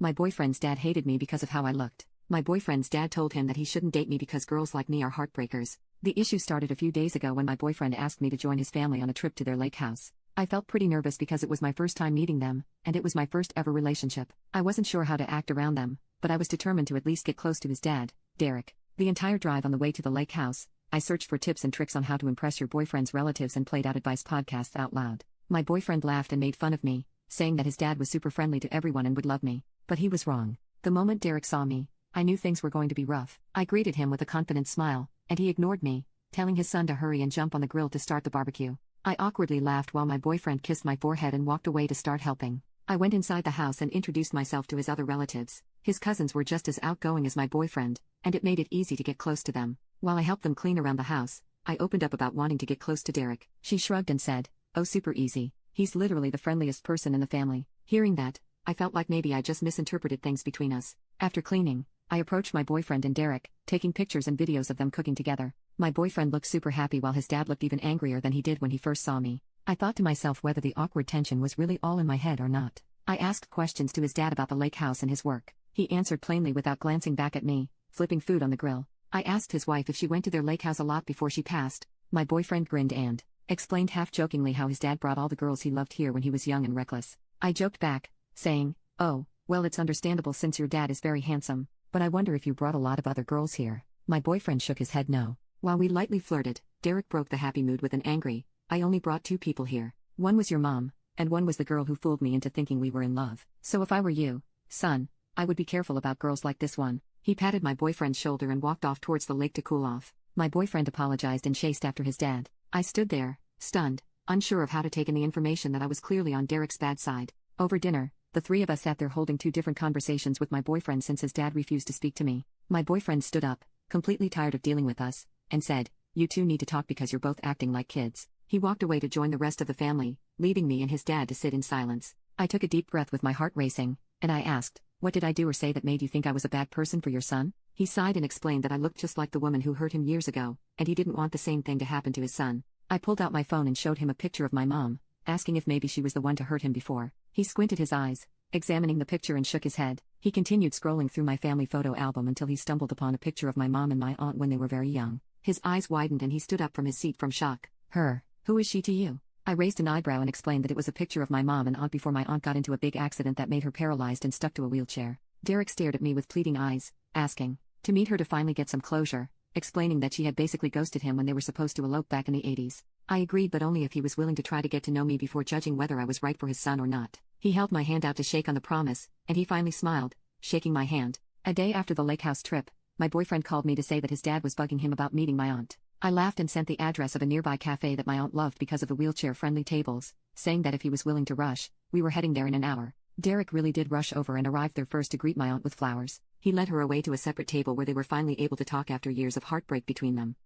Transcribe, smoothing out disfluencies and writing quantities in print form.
My boyfriend's dad hated me because of how I looked. My boyfriend's dad told him that he shouldn't date me because girls like me are heartbreakers. The issue started a few days ago when my boyfriend asked me to join his family on a trip to their lake house. I felt pretty nervous because it was my first time meeting them, and it was my first ever relationship. I wasn't sure how to act around them, but I was determined to at least get close to his dad, Derek. The entire drive on the way to the lake house, I searched for tips and tricks on how to impress your boyfriend's relatives and played out advice podcasts out loud. My boyfriend laughed and made fun of me, saying that his dad was super friendly to everyone and would love me. But he was wrong. The moment Derek saw me, I knew things were going to be rough. I greeted him with a confident smile, and he ignored me, telling his son to hurry and jump on the grill to start the barbecue. I awkwardly laughed while my boyfriend kissed my forehead and walked away to start helping. I went inside the house and introduced myself to his other relatives. His cousins were just as outgoing as my boyfriend, and it made it easy to get close to them. While I helped them clean around the house, I opened up about wanting to get close to Derek. She shrugged and said, "Oh, super easy. He's literally the friendliest person in the family." Hearing that, I felt like maybe I just misinterpreted things between us. After cleaning, I approached my boyfriend and Derek, taking pictures and videos of them cooking together. My boyfriend looked super happy while his dad looked even angrier than he did when he first saw me. I thought to myself whether the awkward tension was really all in my head or not. I asked questions to his dad about the lake house and his work. He answered plainly without glancing back at me, flipping food on the grill. I asked his wife if she went to their lake house a lot before she passed. My boyfriend grinned and explained half-jokingly how his dad brought all the girls he loved here when he was young and reckless. I joked back, saying, "Oh, well, it's understandable since your dad is very handsome, but I wonder if you brought a lot of other girls here." My boyfriend shook his head no. While we lightly flirted, Derek broke the happy mood with an angry, "I only brought 2 people here. One was your mom, and one was the girl who fooled me into thinking we were in love. So if I were you, son, I would be careful about girls like this one." He patted my boyfriend's shoulder and walked off towards the lake to cool off. My boyfriend apologized and chased after his dad. I stood there, stunned, unsure of how to take in the information that I was clearly on Derek's bad side. Over dinner, the 3 of us sat there holding 2 different conversations with my boyfriend since his dad refused to speak to me. My boyfriend stood up, completely tired of dealing with us, and said, "You two need to talk because you're both acting like kids." He walked away to join the rest of the family, leaving me and his dad to sit in silence. I took a deep breath with my heart racing, and I asked, "What did I do or say that made you think I was a bad person for your son?" He sighed and explained that I looked just like the woman who hurt him years ago, and he didn't want the same thing to happen to his son. I pulled out my phone and showed him a picture of my mom, asking if maybe she was the one to hurt him before. He squinted his eyes, examining the picture and shook his head. He continued scrolling through my family photo album until he stumbled upon a picture of my mom and my aunt when they were very young. His eyes widened and he stood up from his seat from shock. "Her? Who is she to you?" I raised an eyebrow and explained that it was a picture of my mom and aunt before my aunt got into a big accident that made her paralyzed and stuck to a wheelchair. Derek stared at me with pleading eyes, asking to meet her to finally get some closure, explaining that she had basically ghosted him when they were supposed to elope back in the 80s. I agreed, but only if he was willing to try to get to know me before judging whether I was right for his son or not. He held my hand out to shake on the promise, and he finally smiled, shaking my hand. A day after the lake house trip, my boyfriend called me to say that his dad was bugging him about meeting my aunt. I laughed and sent the address of a nearby cafe that my aunt loved because of the wheelchair-friendly tables, saying that if he was willing to rush, we were heading there in an hour. Derek really did rush over and arrived there first to greet my aunt with flowers. He led her away to a separate table where they were finally able to talk after years of heartbreak between them.